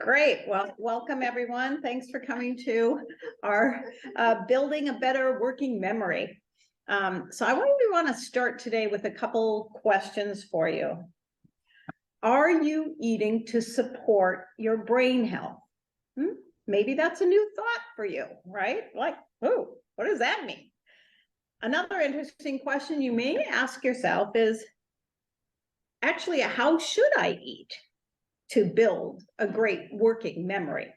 Great. Well, welcome everyone. Thanks for coming to our Building a Better Working Memory. So I want to start today with a couple questions for you. Are you eating to support your brain health? Maybe that's a new thought for you, right? Like, oh, what does that mean? Another interesting question you may ask yourself is, actually, how should I eat to build a great working memory?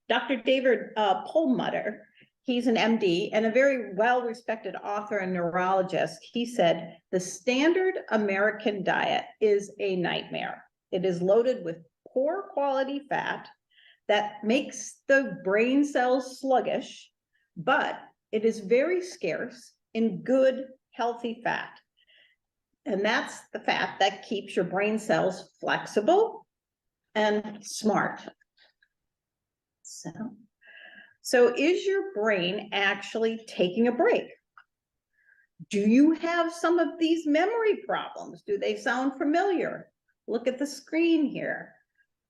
Dr. David Perlmutter, he's an MD and a very well-respected author and neurologist. He said, the standard American diet is a nightmare. It is loaded with poor quality fat that makes the brain cells sluggish, but it is very scarce in good, healthy fat. And that's the fat that keeps your brain cells flexible and smart. So is your brain actually taking a break? Do you have some of these memory problems? Do they sound familiar? Look at the screen here.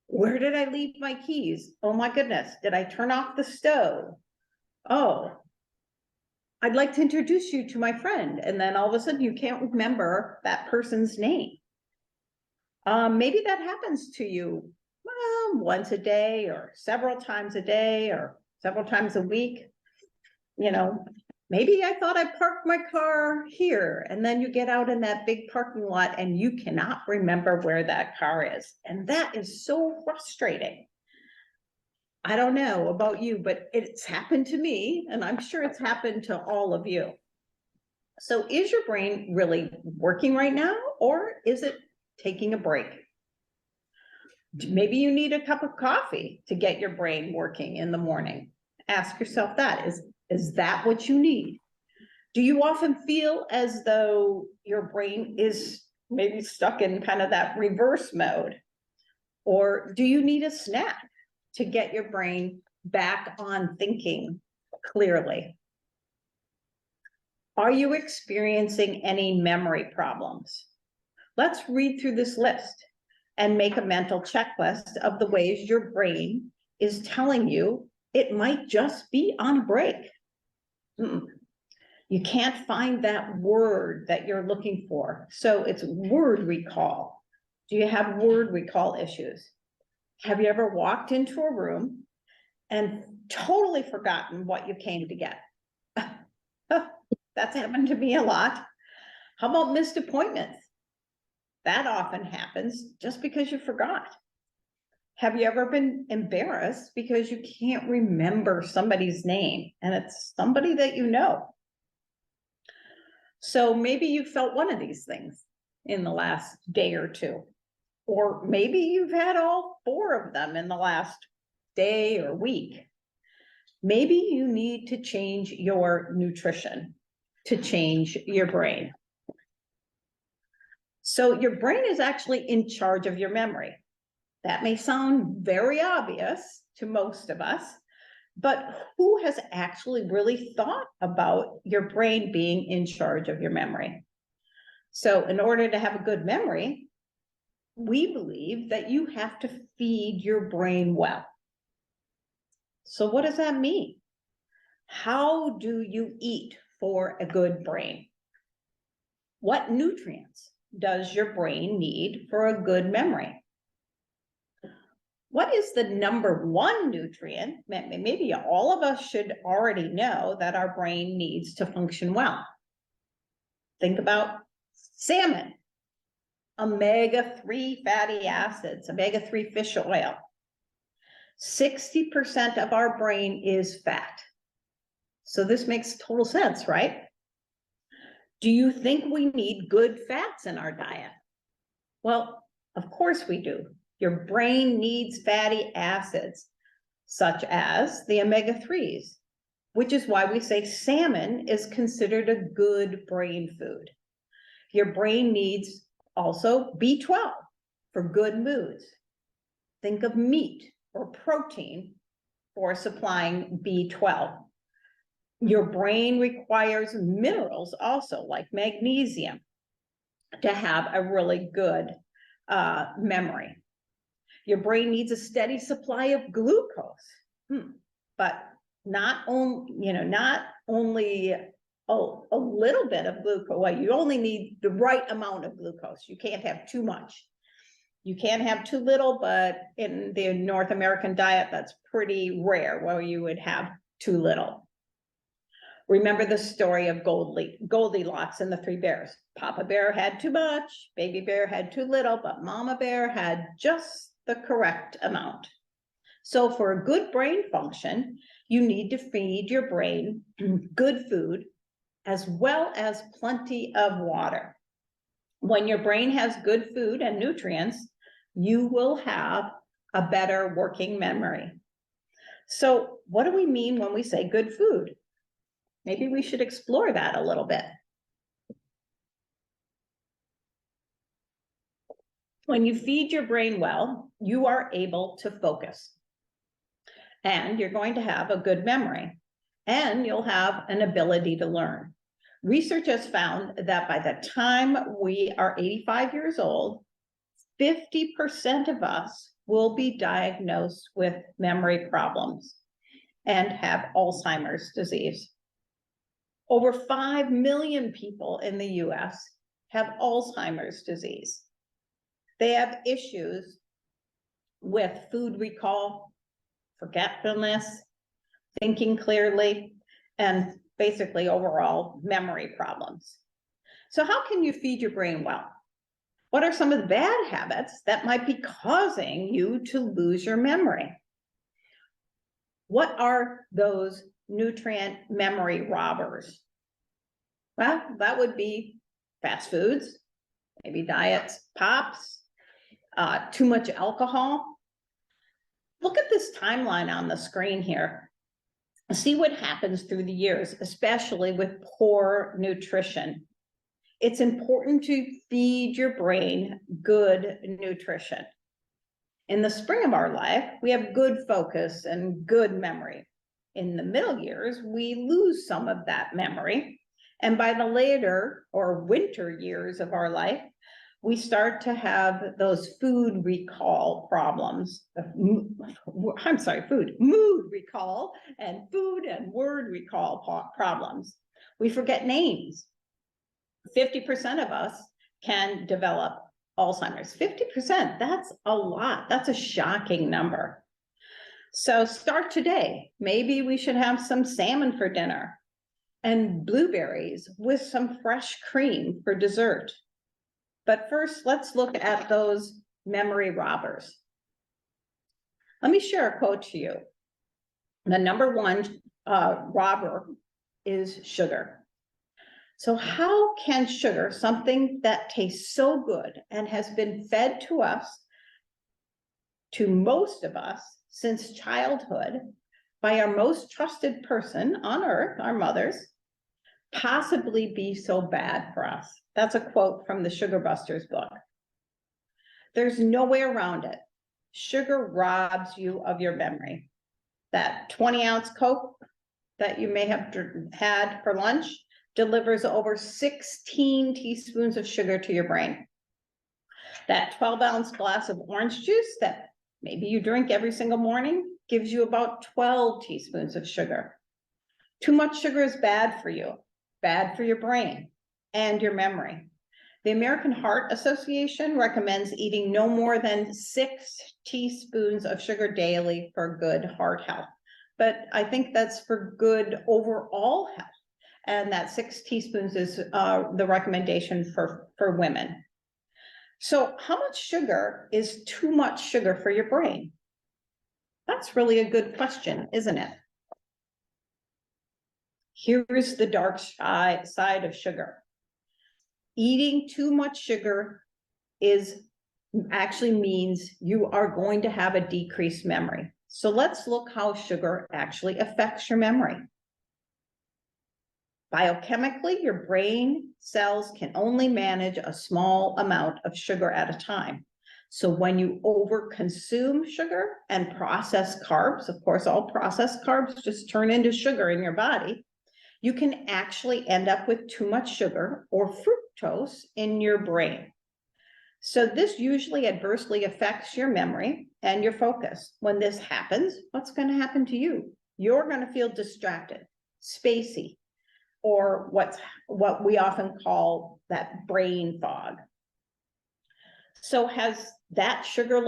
Where did I leave my keys? Oh my goodness, did I turn off the stove? Oh, I'd like to introduce you to my friend. And then all of a sudden you can't remember that person's name. Maybe that happens to you once a day or several times a day or several times a week. You know, maybe I thought I parked my car here, and then you get out in that big parking lot and you cannot remember where that car is. And that is so frustrating. I don't know about you, but it's happened to me, and I'm sure it's happened to all of you. So is your brain really working right now, or is it taking a break? Maybe you need a cup of coffee to get your brain working in the morning. Ask yourself that. Is that what you need? Do you often feel as though your brain is maybe stuck in kind of that reverse mode? Or do you need a snack to get your brain back on thinking clearly? Are you experiencing any memory problems? Let's read through this list and make a mental checklist of the ways your brain is telling you it might just be on a break. You can't find that word that you're looking for. So it's word recall. Do you have word recall issues? Have you ever walked into a room and totally forgotten what you came to get? That's happened to me a lot. How about missed appointments? That often happens just because you forgot. Have you ever been embarrassed because you can't remember somebody's name and it's somebody that you know? So maybe you felt one of these things in the last day or two, or maybe you've had all four of them in the last day or week. Maybe you need to change your nutrition to change your brain. So your brain is actually in charge of your memory. That may sound very obvious to most of us, but who has actually really thought about your brain being in charge of your memory? So in order to have a good memory, we believe that you have to feed your brain well. So what does that mean? How do you eat for a good brain? What nutrients does your brain need for a good memory? What is the number one nutrient? Maybe all of us should already know that our brain needs to function well. Think about salmon, omega-3 fatty acids, omega-3 fish oil. 60% of our brain is fat. So this makes total sense, right? Do you think we need good fats in our diet? Well, of course we do. Your brain needs fatty acids, such as the omega-3s, which is why we say salmon is considered a good brain food. Your brain needs also B12 for good moods. Think of meat or protein for supplying B12. Your brain requires minerals also, like magnesium, to have a really good memory. Your brain needs a steady supply of glucose, but not only a little bit of glucose. Well, you only need the right amount of glucose. You can't have too much. You can't have too little, but in the North American diet, that's pretty rare where you would have too little. Remember the story of Goldilocks and the three bears. Papa Bear had too much, Baby Bear had too little, but Mama Bear had just the correct amount. So for a good brain function, you need to feed your brain good food as well as plenty of water. When your brain has good food and nutrients, you will have a better working memory. So what do we mean when we say good food? Maybe we should explore that a little bit. When you feed your brain well, you are able to focus. And you're going to have a good memory. And you'll have an ability to learn. Research has found that by the time we are 85 years old, 50% of us will be diagnosed with memory problems and have Alzheimer's disease. Over 5 million people in the US have Alzheimer's disease. They have issues with food recall, forgetfulness, thinking clearly, and basically overall memory problems. So how can you feed your brain well? What are some of the bad habits that might be causing you to lose your memory? What are those nutrient memory robbers? Well, that would be fast foods, maybe diets, pops, too much alcohol. Look at this timeline on the screen here. See what happens through the years, especially with poor nutrition. It's important to feed your brain good nutrition. In the spring of our life, we have good focus and good memory. In the middle years, we lose some of that memory. And by the later or winter years of our life, we start to have those food recall problems. Mood recall and food and word recall problems. We forget names. 50% of us can develop Alzheimer's. 50%, that's a lot. That's a shocking number. So start today. Maybe we should have some salmon for dinner and blueberries with some fresh cream for dessert. But first, let's look at those memory robbers. Let me share a quote to you. The number one robber is sugar. So how can sugar, something that tastes so good and has been fed to us, to most of us since childhood, by our most trusted person on earth, our mothers, possibly be so bad for us? That's a quote from the Sugar Busters book. There's no way around it. Sugar robs you of your memory. That 20-ounce Coke that you may have had for lunch delivers over 16 teaspoons of sugar to your brain. That 12-ounce glass of orange juice that maybe you drink every single morning gives you about 12 teaspoons of sugar. Too much sugar is bad for you, bad for your brain and your memory. The American Heart Association recommends eating no more than 6 teaspoons of sugar daily for good heart health. But I think that's for good overall health. And that 6 teaspoons is the recommendation for women. So how much sugar is too much sugar for your brain? That's really a good question, isn't it? Here's the dark side of sugar. Eating too much sugar actually means you are going to have a decreased memory. So let's look how sugar actually affects your memory. Biochemically, your brain cells can only manage a small amount of sugar at a time. So when you overconsume sugar and processed carbs, of course, all processed carbs just turn into sugar in your body, you can actually end up with too much sugar or fructose in your brain. So this usually adversely affects your memory and your focus. When this happens, what's going to happen to you? You're going to feel distracted, spacey, or what we often call that brain fog. So has that sugar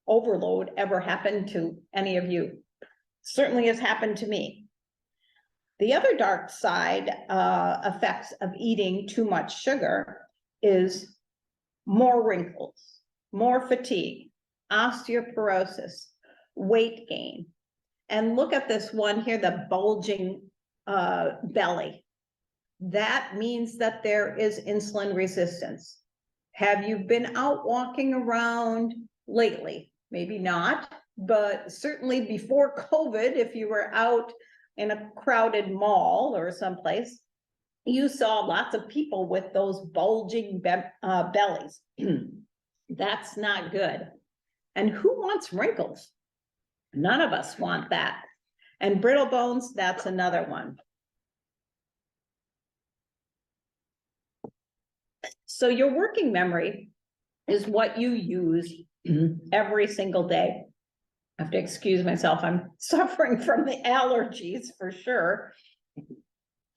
overload ever happened to any of you? Certainly has happened to me. The other dark side effects of eating too much sugar is more wrinkles, more fatigue, osteoporosis, weight gain. And look at this one here, the bulging belly. That means that there is insulin resistance. Have you been out walking around lately? Maybe not, but certainly before COVID, if you were out in a crowded mall or someplace, you saw lots of people with those bulging bellies. That's not good. And who wants wrinkles? None of us want that. And brittle bones, that's another one. So your working memory is what you use every single day. I have to excuse myself. I'm suffering from the allergies for sure.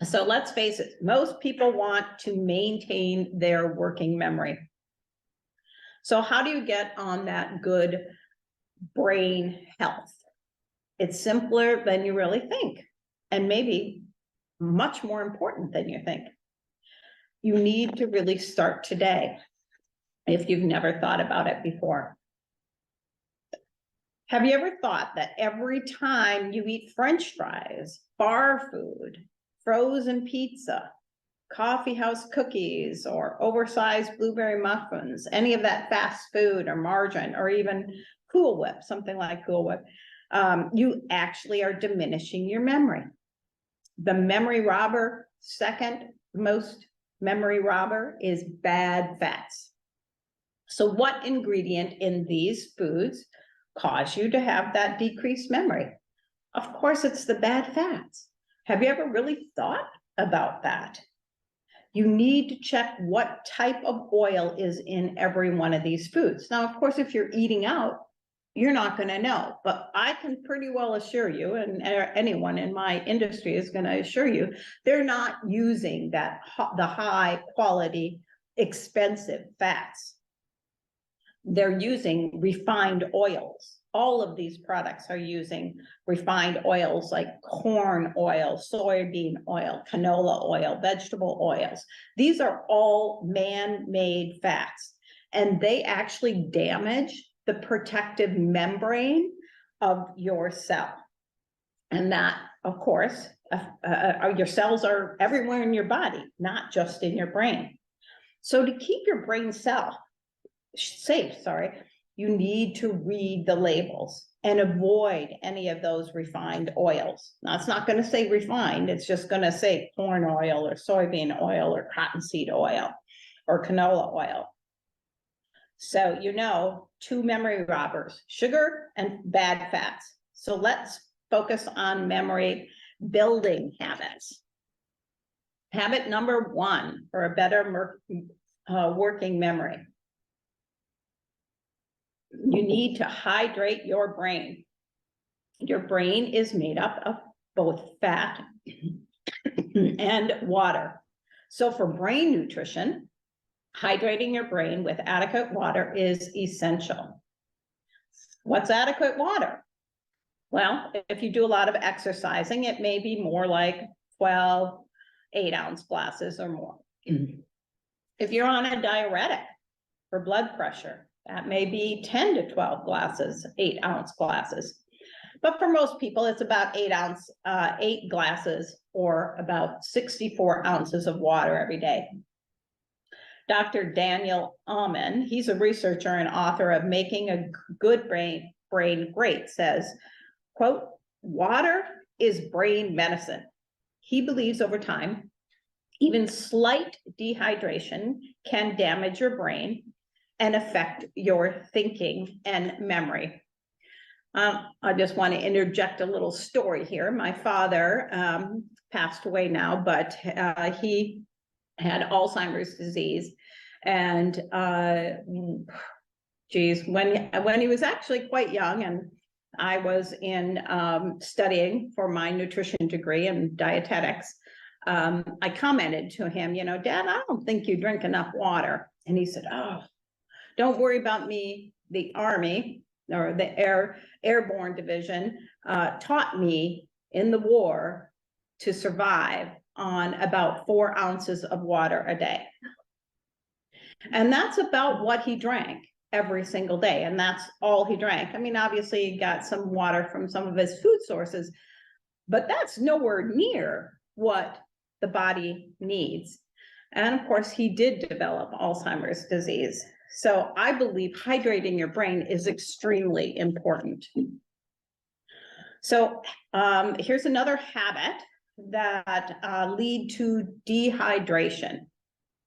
So let's face it, most people want to maintain their working memory. So how do you get on that good brain health? It's simpler than you really think, and maybe much more important than you think. You need to really start today if you've never thought about it before. Have you ever thought that every time you eat French fries, bar food, frozen pizza, coffee house cookies, or oversized blueberry muffins, any of that fast food or margarine, or even Cool Whip, something like Cool Whip, you actually are diminishing your memory? The memory robber, second most memory robber, is bad fats. So what ingredient in these foods cause you to have that decreased memory? Of course, it's the bad fats. Have you ever really thought about that? You need to check what type of oil is in every one of these foods. Now, of course, if you're eating out, you're not going to know, but I can pretty well assure you, and anyone in my industry is going to assure you, they're not using the high quality, expensive fats. They're using refined oils. All of these products are using refined oils like corn oil, soybean oil, canola oil, vegetable oils. These are all man-made fats, and they actually damage the protective membrane of your cell. And that, of course, your cells are everywhere in your body, not just in your brain. So to keep your brain safe, you need to read the labels and avoid any of those refined oils. Now, it's not going to say refined, it's just going to say corn oil or soybean oil or cottonseed oil or canola oil. So, two memory robbers, sugar and bad fats. So let's focus on memory building habits. Habit number 1 for a better working memory. You need to hydrate your brain. Your brain is made up of both fat and water. So for brain nutrition, hydrating your brain with adequate water is essential. What's adequate water? Well, if you do a lot of exercising, it may be more like 12 8-ounce glasses or more. If you're on a diuretic for blood pressure, that may be 10 to 12 glasses, 8-ounce glasses. But for most people, it's about 8 glasses or about 64 ounces of water every day. Dr. Daniel Amen, he's a researcher and author of Making a Good Brain Great, says, quote, "Water is brain medicine." He believes over time, even slight dehydration can damage your brain and affect your thinking and memory. I just want to interject a little story here. My father passed away now, but he had Alzheimer's disease, And geez, when he was actually quite young, and I was in studying for my nutrition degree in dietetics, I commented to him, you know, Dad, I don't think you drink enough water. And he said, oh, don't worry about me. The Army or the Airborne Division taught me in the war to survive on about 4 ounces of water a day. And that's about what he drank every single day. And that's all he drank. I mean, obviously he got some water from some of his food sources, but that's nowhere near what the body needs. And of course, he did develop Alzheimer's disease. So I believe hydrating your brain is extremely important. So here's another habit that lead to dehydration.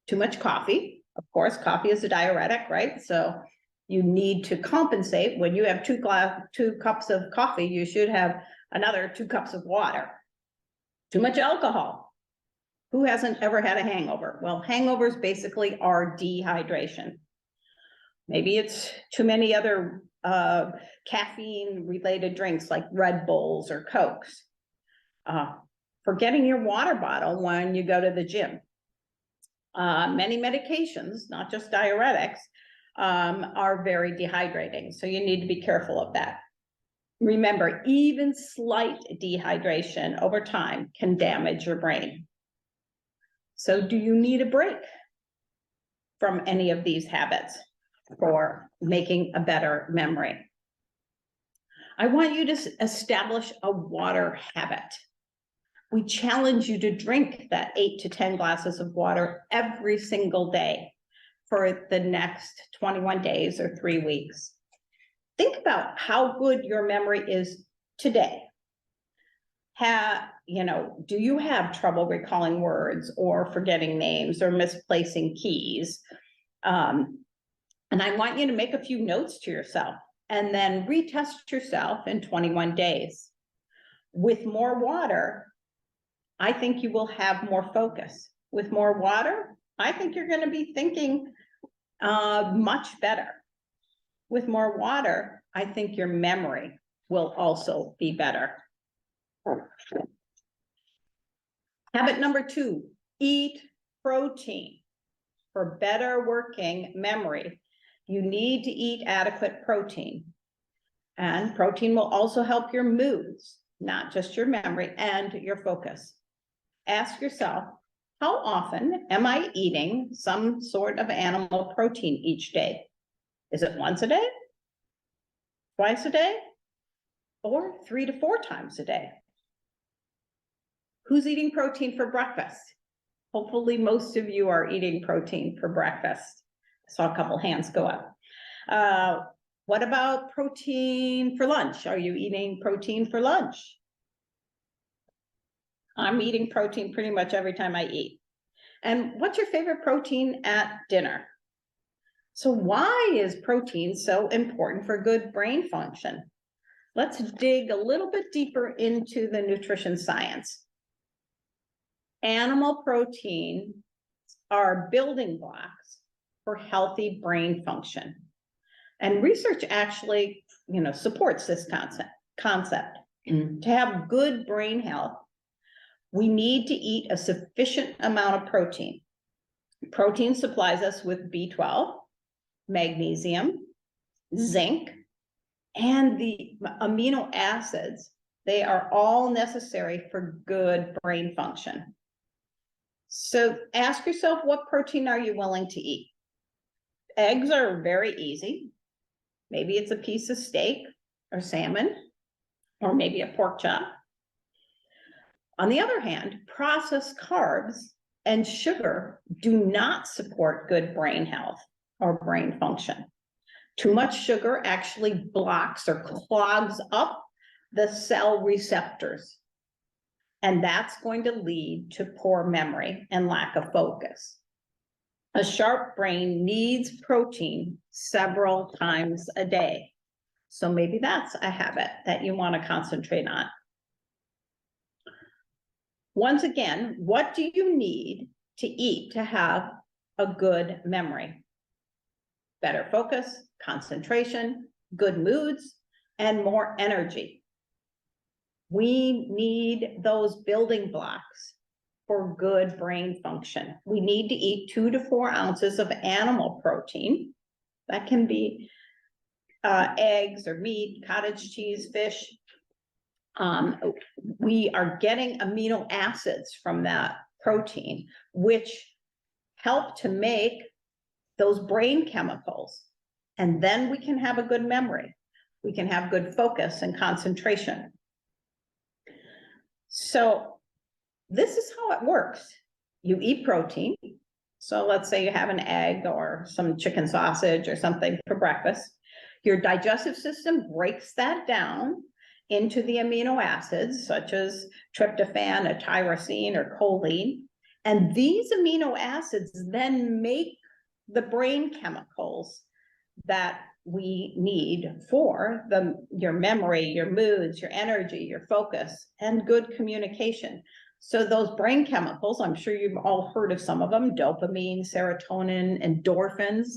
Too much coffee. Of course, coffee is a diuretic, right? So you need to compensate. When you have 2 cups of coffee, you should have another 2 cups of water. Too much alcohol. Who hasn't ever had a hangover? Well, hangovers basically are dehydration. Maybe it's too many other caffeine-related drinks like Red Bulls or Cokes. Forgetting your water bottle when you go to the gym. Many medications, not just diuretics, are very dehydrating. So you need to be careful of that. Remember, even slight dehydration over time can damage your brain. So do you need a break from any of these habits for making a better memory? I want you to establish a water habit. We challenge you to drink that 8 to 10 glasses of water every single day for the next 21 days or 3 weeks. Think about how good your memory is today. Do you have trouble recalling words or forgetting names or misplacing keys? And I want you to make a few notes to yourself and then retest yourself in 21 days. With more water, I think you will have more focus. With more water, I think you're going to be thinking much better. With more water, I think your memory will also be better. Habit number 2, eat protein. For better working memory, you need to eat adequate protein. And protein will also help your moods, not just your memory and your focus. Ask yourself, how often am I eating some sort of animal protein each day? Is it once a day, twice a day, or 3 to 4 times a day? Who's eating protein for breakfast? Hopefully most of you are eating protein for breakfast. I saw a couple hands go up. What about protein for lunch? Are you eating protein for lunch? I'm eating protein pretty much every time I eat. And what's your favorite protein at dinner? So why is protein so important for good brain function? Let's dig a little bit deeper into the nutrition science. Animal protein are building blocks for healthy brain function. And research actually, supports this concept. To have good brain health, we need to eat a sufficient amount of protein. Protein supplies us with B12, magnesium, zinc, and the amino acids. They are all necessary for good brain function. So ask yourself, what protein are you willing to eat? Eggs are very easy. Maybe it's a piece of steak or salmon, or maybe a pork chop. On the other hand, processed carbs and sugar do not support good brain health or brain function. Too much sugar actually blocks or clogs up the cell receptors. And that's going to lead to poor memory and lack of focus. A sharp brain needs protein several times a day. So maybe that's a habit that you want to concentrate on. Once again, what do you need to eat to have a good memory, better focus, concentration, good moods, and more energy. We need those building blocks for good brain function. We need to eat 2 to 4 ounces of animal protein. That can be eggs or meat, cottage cheese, fish. We are getting amino acids from that protein, which help to make those brain chemicals. And then we can have a good memory. We can have good focus and concentration. So this is how it works. You eat protein. So let's say you have an egg or some chicken sausage or something for breakfast. Your digestive system breaks that down into the amino acids, such as tryptophan, or tyrosine, or choline. And these amino acids then make the brain chemicals that we need for your memory, your moods, your energy, your focus, and good communication. So those brain chemicals, I'm sure you've all heard of some of them, dopamine, serotonin, endorphins.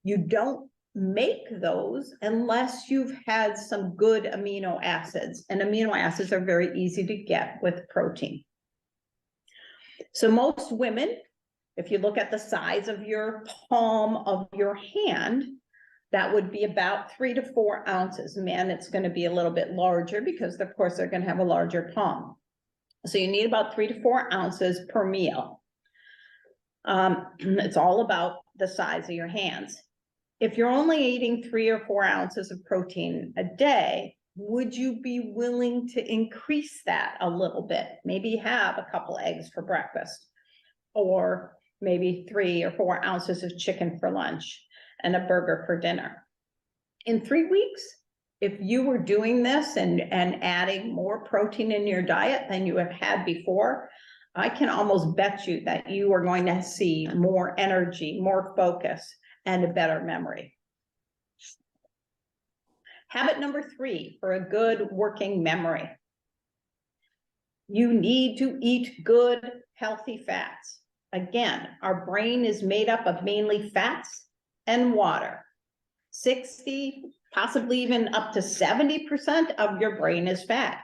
You don't make those unless you've had some good amino acids, and amino acids are very easy to get with protein. So most women, if you look at the size of your palm of your hand, that would be about 3 to 4 ounces. Men, it's going to be a little bit larger because of course they're going to have a larger palm. So you need about 3 to 4 ounces per meal. It's all about the size of your hands. If you're only eating 3 or 4 ounces of protein a day, would you be willing to increase that a little bit? Maybe have a couple eggs for breakfast, or maybe 3 or 4 ounces of chicken for lunch and a burger for dinner. In 3 weeks, if you were doing this and adding more protein in your diet than you have had before, I can almost bet you that you are going to see more energy, more focus, and a better memory. Habit number 3 for a good working memory. You need to eat good, healthy fats. Again, our brain is made up of mainly fats and water. 60, possibly even up to 70% of your brain is fat.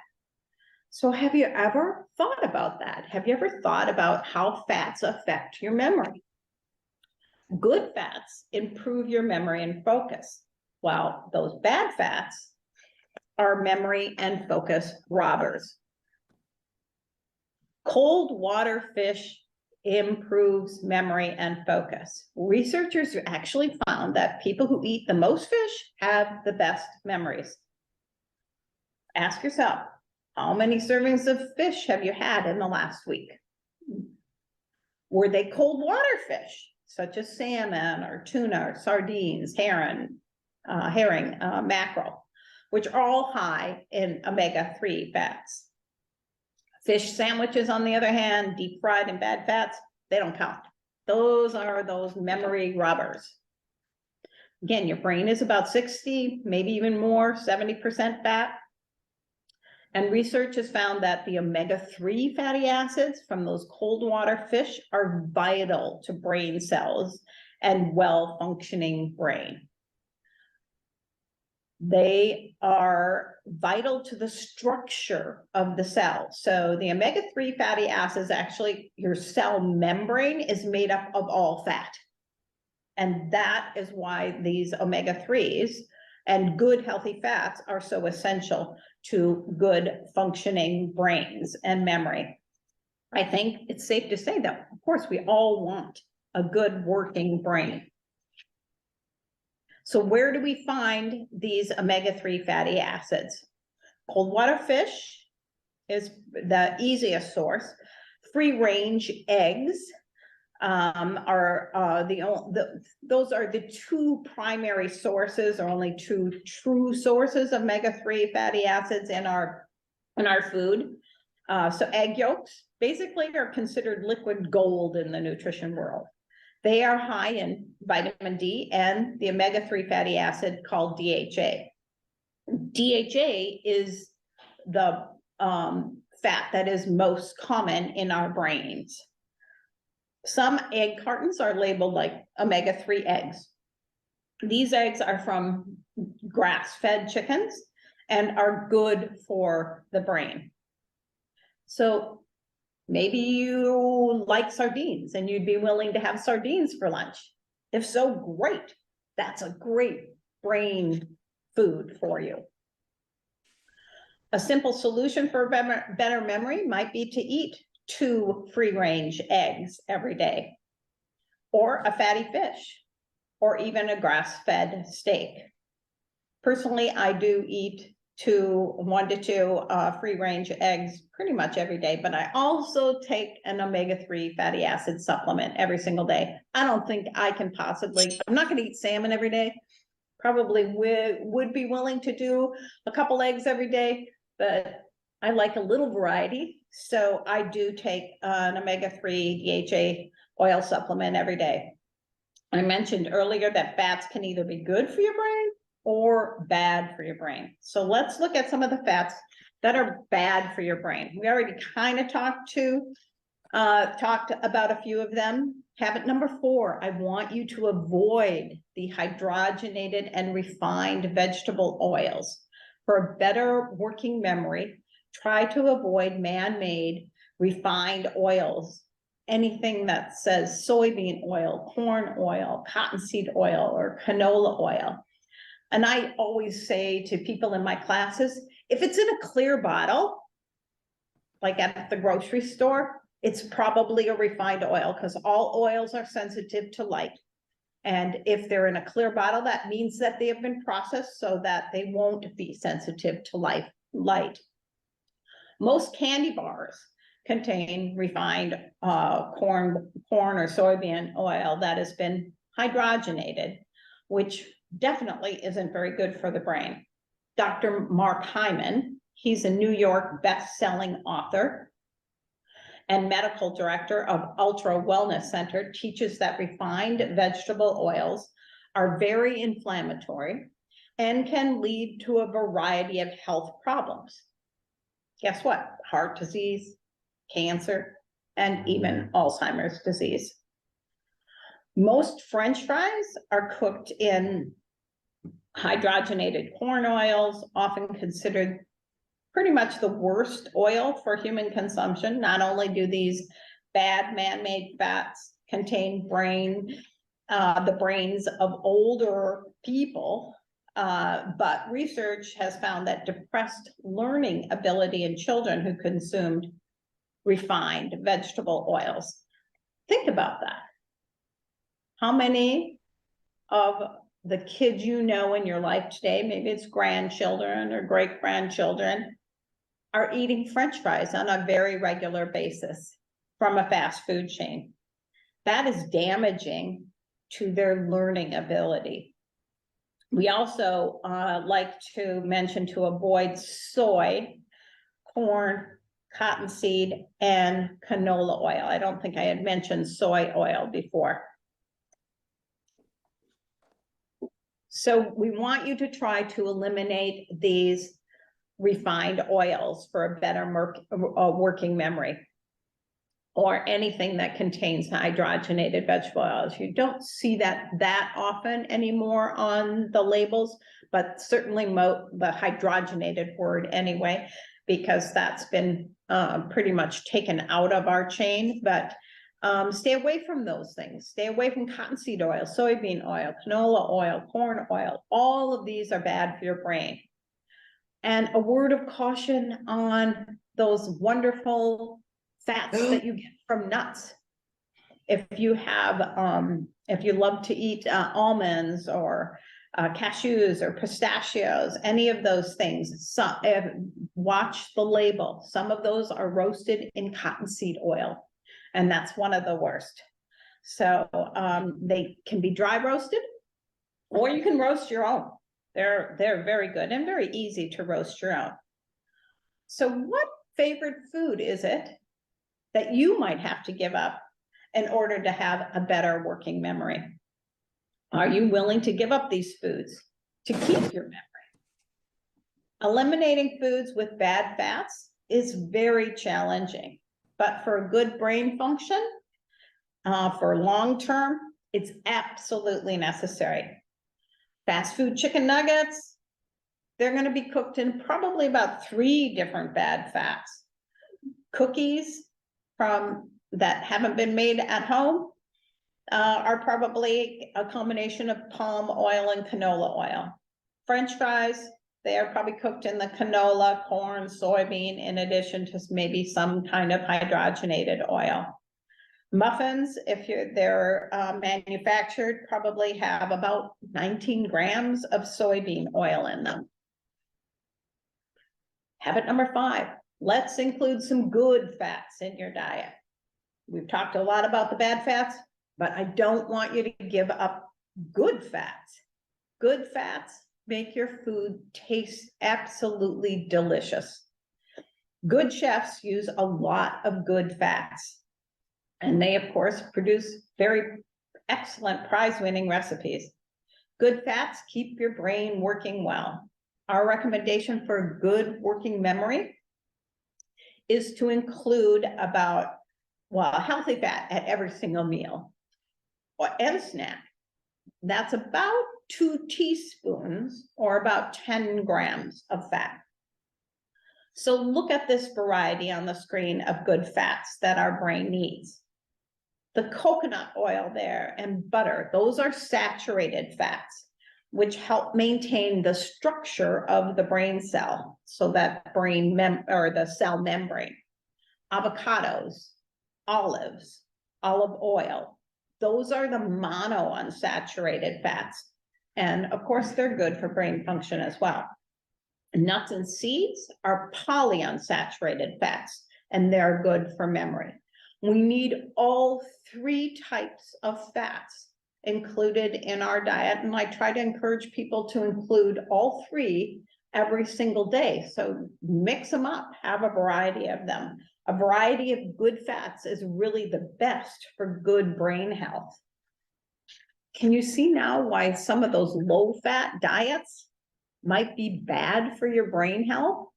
So have you ever thought about that? Have you ever thought about how fats affect your memory? Good fats improve your memory and focus, while those bad fats are memory and focus robbers. Cold water fish improves memory and focus. Researchers actually found that people who eat the most fish have the best memories. Ask yourself, how many servings of fish have you had in the last week? Were they cold water fish, such as salmon or tuna or sardines, herring, mackerel, which are all high in omega-3 fats? Fish sandwiches, on the other hand, deep fried and bad fats, they don't count. Those are those memory robbers. Again, your brain is about 60, maybe even more, 70% fat. And research has found that the omega-3 fatty acids from those cold water fish are vital to brain cells and well-functioning brain. They are vital to the structure of the cell. So the omega-3 fatty acids, actually, your cell membrane is made up of all fat. And that is why these omega-3s and good healthy fats are so essential to good functioning brains and memory. I think it's safe to say that, of course, we all want a good working brain. So where do we find these omega-3 fatty acids? Cold water fish is the easiest source. Free range eggs those are the 2 primary sources, or only 2 true sources of omega-3 fatty acids in our food. So egg yolks basically are considered liquid gold in the nutrition world. They are high in vitamin D and the omega-3 fatty acid called DHA. DHA is the fat that is most common in our brains. Some egg cartons are labeled like omega-3 eggs. These eggs are from grass-fed chickens and are good for the brain. So maybe you like sardines and you'd be willing to have sardines for lunch. If so, great. That's a great brain food for you. A simple solution for better memory might be to eat 2 free-range eggs every day, or a fatty fish, or even a grass-fed steak. Personally, I do eat 1 to 2 free-range eggs pretty much every day, but I also take an omega-3 fatty acid supplement every single day. I don't think I can possibly, I'm not going to eat salmon every day. Probably would be willing to do a couple eggs every day, but I like a little variety. So I do take an omega-3 DHA oil supplement every day. I mentioned earlier that fats can either be good for your brain or bad for your brain. So let's look at some of the fats that are bad for your brain. We already kind of talked about a few of them. Habit number 4, I want you to avoid the hydrogenated and refined vegetable oils. For a better working memory, try to avoid man-made refined oils. Anything that says soybean oil, corn oil, cottonseed oil, or canola oil. And I always say to people in my classes, if it's in a clear bottle, like at the grocery store, it's probably a refined oil because all oils are sensitive to light. And if they're in a clear bottle, that means that they have been processed so that they won't be sensitive to light. Most candy bars contain refined corn or soybean oil that has been hydrogenated, which definitely isn't very good for the brain. Dr. Mark Hyman, he's a New York best-selling author and medical director of Ultra Wellness Center, teaches that refined vegetable oils are very inflammatory and can lead to a variety of health problems. Guess what? Heart disease, cancer, and even Alzheimer's disease. Most French fries are cooked in hydrogenated corn oils, often considered pretty much the worst oil for human consumption. Not only do these bad man-made fats contain the brains of older people, but research has found that depressed learning ability in children who consumed refined vegetable oils. Think about that. How many of the kids you know in your life today, maybe it's grandchildren or great-grandchildren, are eating French fries on a very regular basis from a fast food chain? That is damaging to their learning ability. We also like to mention to avoid soy, corn, cottonseed, and canola oil. I don't think I had mentioned soy oil before. So we want you to try to eliminate these refined oils for a better working memory, or anything that contains hydrogenated vegetable oils. You don't see that often anymore on the labels, but certainly the hydrogenated word anyway, because that's been pretty much taken out of our chain. But stay away from those things. Stay away from cottonseed oil, soybean oil, canola oil, corn oil. All of these are bad for your brain. And a word of caution on those wonderful fats that you get from nuts. If you love to eat almonds or cashews or pistachios, any of those things, watch the label. Some of those are roasted in cottonseed oil, and that's one of the worst. So they can be dry roasted, or you can roast your own. They're very good and very easy to roast your own. So what favorite food is it that you might have to give up in order to have a better working memory? Are you willing to give up these foods to keep your memory? Eliminating foods with bad fats is very challenging, but for a good brain function, For long term, it's absolutely necessary. Fast food chicken nuggets, they're going to be cooked in probably about 3 different bad fats. Cookies from that haven't been made at home are probably a combination of palm oil and canola oil. French fries, they are probably cooked in the canola, corn, soybean, in addition to maybe some kind of hydrogenated oil. Muffins, if they're manufactured, probably have about 19 grams of soybean oil in them. Habit number 5, let's include some good fats in your diet. We've talked a lot about the bad fats, but I don't want you to give up good fats. Good fats make your food taste absolutely delicious. Good chefs use a lot of good fats, and they, of course, produce very excellent prize-winning recipes. Good fats keep your brain working well. Our recommendation for good working memory is to include about, well, a healthy fat at every single meal and snack. That's about 2 teaspoons or about 10 grams of fat. So look at this variety on the screen of good fats that our brain needs. The coconut oil there and butter, those are saturated fats, which help maintain the structure of the brain cell, so that or the cell membrane. Avocados, olives, olive oil, those are the monounsaturated fats. And of course, they're good for brain function as well. Nuts and seeds are polyunsaturated fats, and they're good for memory. We need all 3 types of fats included in our diet, and I try to encourage people to include all 3 every single day. So mix them up, have a variety of them. A variety of good fats is really the best for good brain health. Can you see now why some of those low-fat diets might be bad for your brain health?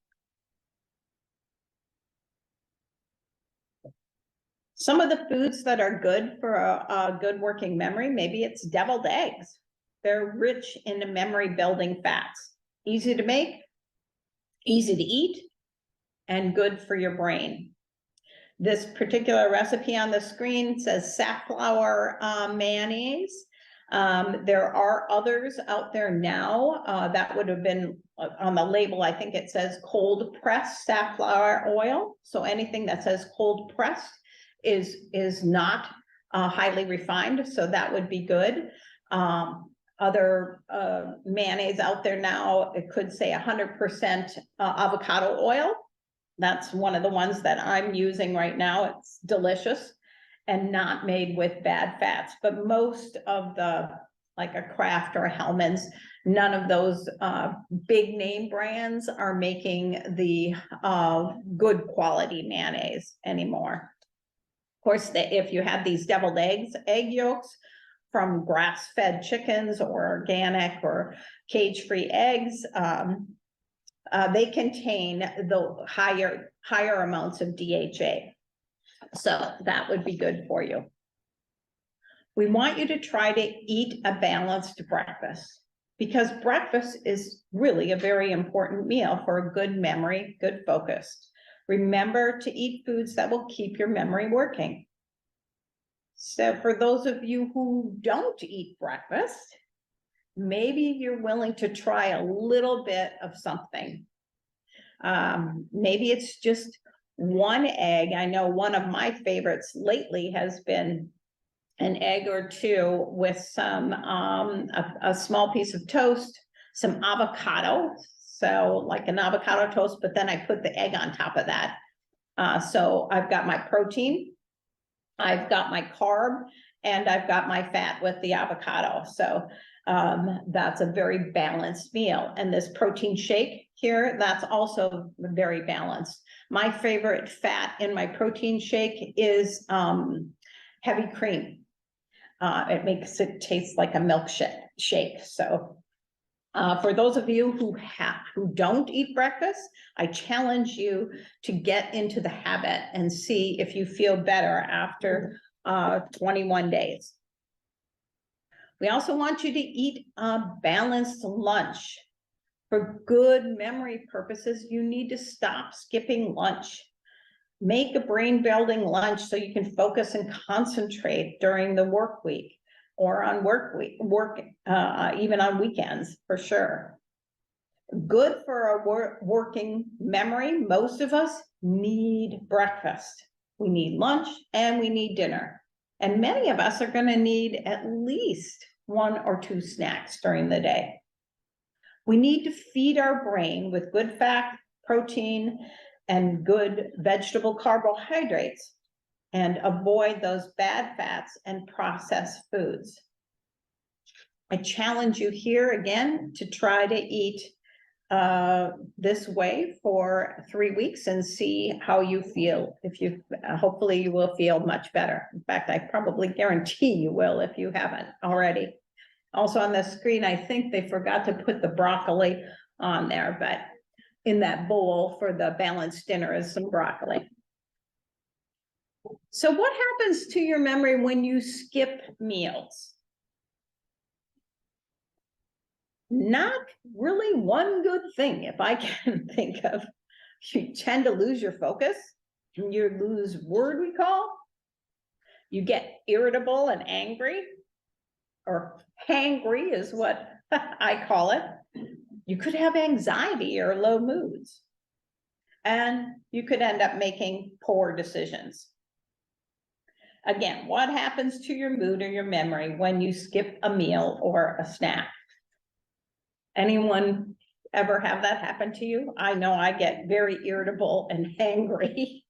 Some of the foods that are good for a good working memory, maybe it's deviled eggs. They're rich in memory-building fats. Easy to make, easy to eat, and good for your brain. This particular recipe on the screen says safflower mayonnaise. There are others out there now that would have been on the label. I think it says cold pressed safflower oil. So anything that says cold pressed is not highly refined. So that would be good. Other mayonnaise out there now, it could say 100% avocado oil. That's one of the ones that I'm using right now. It's delicious and not made with bad fats, but most of the, like a Kraft or a Hellmann's, none of those big name brands are making the good quality mayonnaise anymore. Of course, if you have these deviled egg yolks from grass-fed chickens or organic or cage-free eggs, they contain the higher amounts of DHA. So that would be good for you. We want you to try to eat a balanced breakfast, because breakfast is really a very important meal for a good memory, good focus. Remember to eat foods that will keep your memory working. So for those of you who don't eat breakfast, maybe you're willing to try a little bit of something. Maybe it's just 1 egg. I know one of my favorites lately has been an egg or 2 with some a small piece of toast, some avocado. So like an avocado toast, but then I put the egg on top of that. So I've got my protein, I've got my carb, and I've got my fat with the avocado. So that's a very balanced meal. And this protein shake here, that's also very balanced. My favorite fat in my protein shake is heavy cream. It makes it taste like a milkshake. So for those of you who don't eat breakfast, I challenge you to get into the habit and see if you feel better after 21 days. We also want you to eat a balanced lunch. For good memory purposes, you need to stop skipping lunch. Make a brain building lunch so you can focus and concentrate during the work week or on even on weekends for sure. Good for our working memory. Most of us need breakfast. We need lunch and we need dinner. And many of us are going to need at least 1 or 2 snacks during the day. We need to feed our brain with good fat, protein, and good vegetable carbohydrates, and avoid those bad fats and processed foods. I challenge you here again to try to eat this way for 3 weeks and see how you feel. If you, hopefully you will feel much better. In fact, I probably guarantee you will if you haven't already. Also on the screen, I think they forgot to put the broccoli on there, but in that bowl for the balanced dinner is some broccoli. So what happens to your memory when you skip meals? Not really one good thing, if I can think of. You tend to lose your focus, you lose word recall, you get irritable and angry, or hangry is what I call it. You could have anxiety or low moods, and you could end up making poor decisions. Again, what happens to your mood or your memory when you skip a meal or a snack? Anyone ever have that happen to you? I know I get very irritable and angry.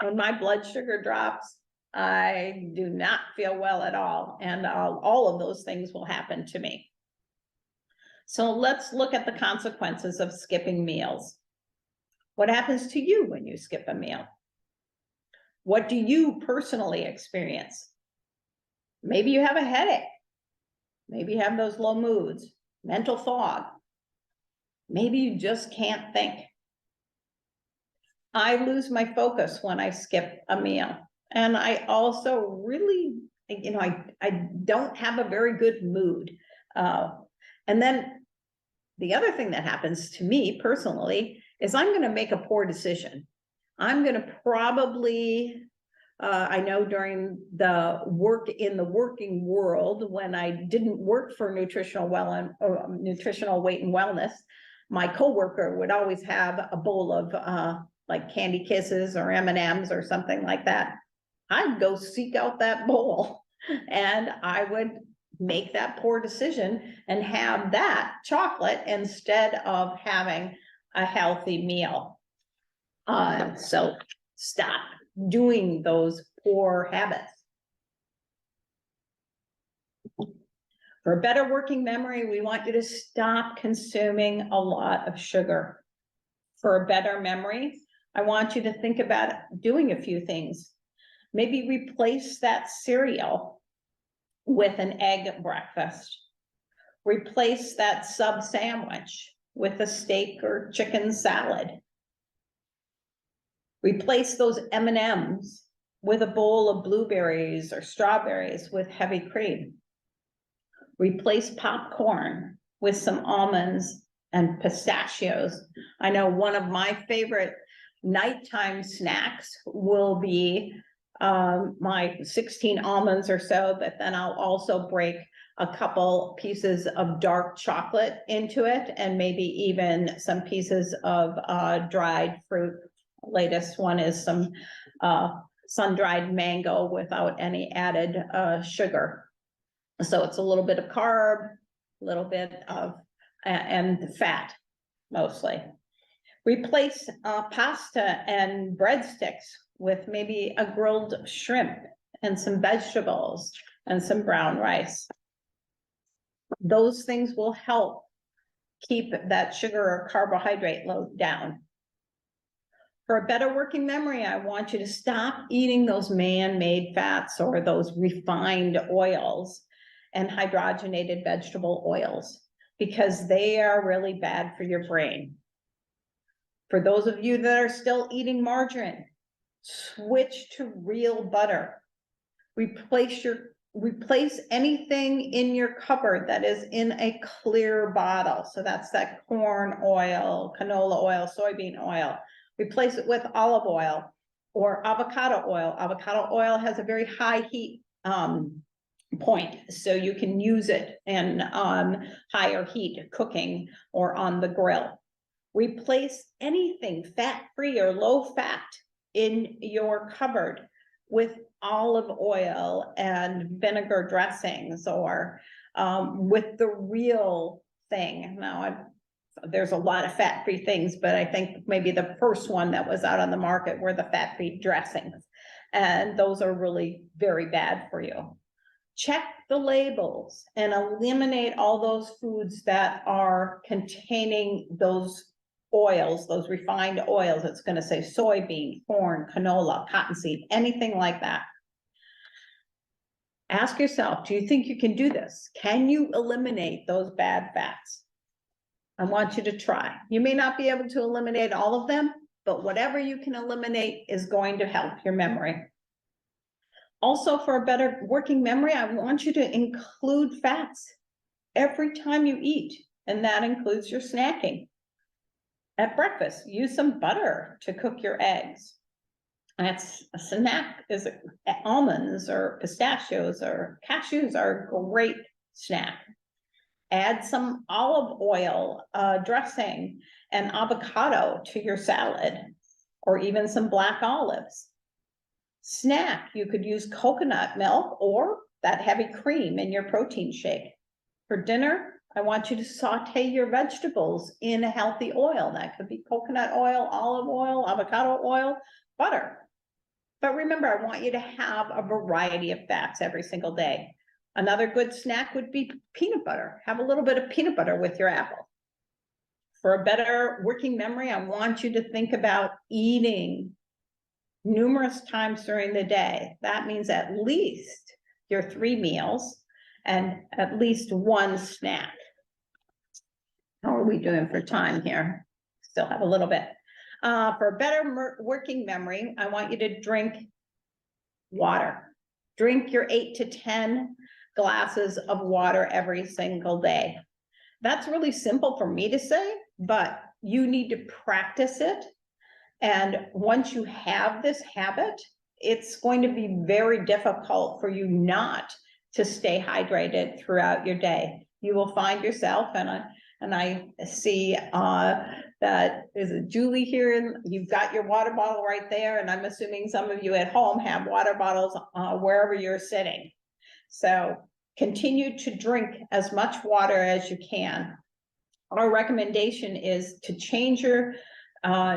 When my blood sugar drops, I do not feel well at all. And all of those things will happen to me. So let's look at the consequences of skipping meals. What happens to you when you skip a meal? What do you personally experience? Maybe you have a headache. Maybe you have those low moods. Mental fog. Maybe you just can't think. I lose my focus when I skip a meal. And I also really, I don't have a very good mood. And then the other thing that happens to me personally is I'm going to make a poor decision. I'm going to probably, I know during the working world, when I didn't work for nutritional weight and wellness, my coworker would always have a bowl of like Candy Kisses or M&Ms or something like that. I'd go seek out that bowl and I would make that poor decision and have that chocolate instead of having a healthy meal. So stop doing those poor habits. For a better working memory, we want you to stop consuming a lot of sugar. For a better memory, I want you to think about doing a few things. Maybe replace that cereal with an egg breakfast. Replace that sub sandwich with a steak or chicken salad. Replace those M&Ms with a bowl of blueberries or strawberries with heavy cream. Replace popcorn with some almonds and pistachios. I know one of my favorite nighttime snacks will be my 16 almonds or so, but then I'll also break a couple pieces of dark chocolate into it and maybe even some pieces of dried fruit. Latest one is some sun-dried mango without any added sugar. So it's a little bit of carb, a little bit of, and fat, mostly. Replace pasta and breadsticks with maybe a grilled shrimp and some vegetables and some brown rice. Those things will help keep that sugar or carbohydrate load down. For a better working memory, I want you to stop eating those man-made fats or those refined oils and hydrogenated vegetable oils, because they are really bad for your brain. For those of you that are still eating margarine, switch to real butter. Replace anything in your cupboard that is in a clear bottle. So that's that corn oil, canola oil, soybean oil. Replace it with olive oil or avocado oil. Avocado oil has a very high heat point, so you can use it in higher heat cooking or on the grill. Replace anything fat-free or low-fat in your cupboard with olive oil and vinegar dressings, or with the real thing. Now, there's a lot of fat-free things, but I think maybe the first one that was out on the market were the fat-free dressings. And those are really very bad for you. Check the labels and eliminate all those foods that are containing those oils, those refined oils. It's going to say soybean, corn, canola, cottonseed, anything like that. Ask yourself, do you think you can do this? Can you eliminate those bad fats? I want you to try. You may not be able to eliminate all of them, but whatever you can eliminate is going to help your memory. Also, for a better working memory, I want you to include fats every time you eat, and that includes your snacking. At breakfast, use some butter to cook your eggs. That's a snack, is almonds or pistachios or cashews are a great snack. Add some olive oil dressing and avocado to your salad, or even some black olives. Snack, you could use coconut milk or that heavy cream in your protein shake. For dinner, I want you to saute your vegetables in a healthy oil. That could be coconut oil, olive oil, avocado oil, butter. But remember, I want you to have a variety of fats every single day. Another good snack would be peanut butter. Have a little bit of peanut butter with your apple. For a better working memory, I want you to think about eating numerous times during the day. That means at least your 3 meals and at least 1 snack. How are we doing for time here? Still have a little bit. For a better working memory, I want you to drink water. Drink your 8 to 10 glasses of water every single day. That's really simple for me to say, but you need to practice it. And once you have this habit, it's going to be very difficult for you not to stay hydrated throughout your day. You will find yourself, and I see that is it Julie here, and you've got your water bottle right there, and I'm assuming some of you at home have water bottles wherever you're sitting. So continue to drink as much water as you can. Our recommendation is to change your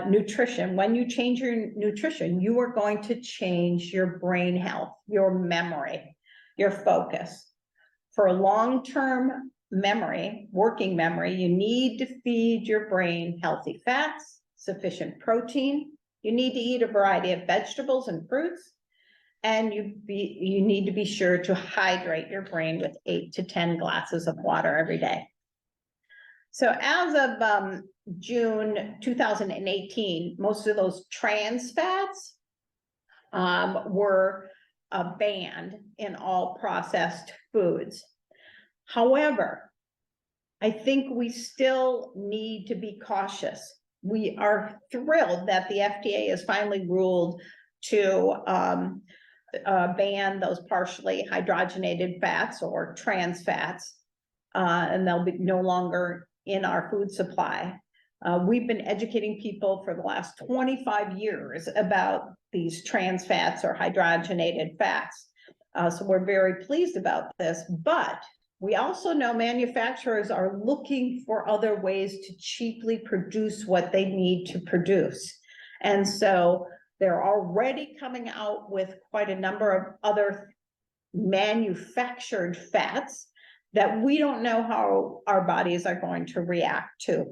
nutrition. When you change your nutrition, you are going to change your brain health, your memory, your focus. For long-term memory, working memory, you need to feed your brain healthy fats, sufficient protein. You need to eat a variety of vegetables and fruits, and you need to be sure to hydrate your brain with 8 to 10 glasses of water every day. So as of June 2018, most of those trans fats were banned in all processed foods. However, I think we still need to be cautious. We are thrilled that the FDA has finally ruled to ban those partially hydrogenated fats or trans fats, and they'll be no longer in our food supply. We've been educating people for the last 25 years about these trans fats or hydrogenated fats. So we're very pleased about this, but we also know manufacturers are looking for other ways to cheaply produce what they need to produce. And so they're already coming out with quite a number of other manufactured fats that we don't know how our bodies are going to react to.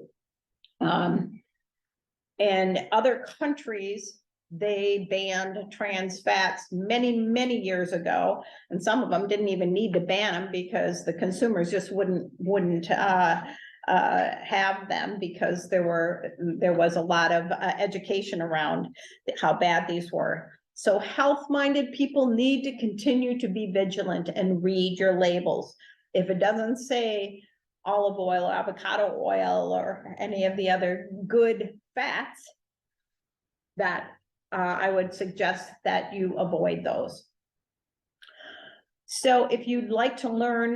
In other countries, they banned trans fats many, many years ago, and some of them didn't even need to ban them because the consumers just wouldn't have them, because there was a lot of education around how bad these were. So health-minded people need to continue to be vigilant and read your labels. If it doesn't say olive oil, or avocado oil, or any of the other good fats, that I would suggest that you avoid those. So if you'd like to learn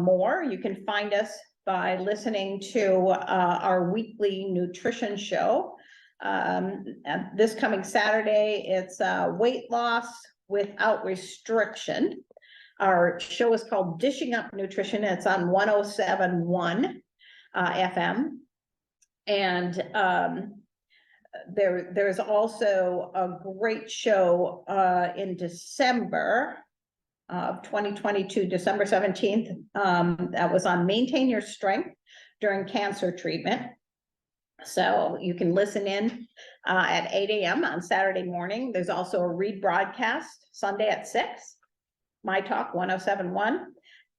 more, you can find us by listening to our weekly nutrition show. This coming Saturday, it's weight loss without restriction. Our show is called Dishing Up Nutrition. It's on 107.1 FM. And there's also a great show in December of 2022, December 17th, that was on Maintain Your Strength during cancer treatment. So you can listen in at 8 a.m. on Saturday morning. There's also a rebroadcast Sunday at 6, My Talk 107.1.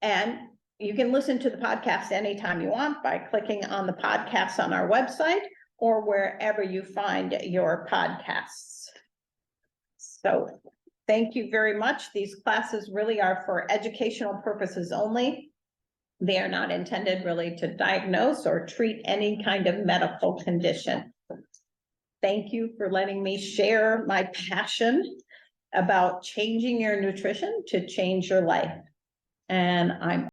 And you can listen to the podcast anytime you want by clicking on the podcasts on our website or wherever you find your podcasts. So thank you very much. These classes really are for educational purposes only. They are not intended really to diagnose or treat any kind of medical condition. Thank you for letting me share my passion about changing your nutrition to change your life. And I'm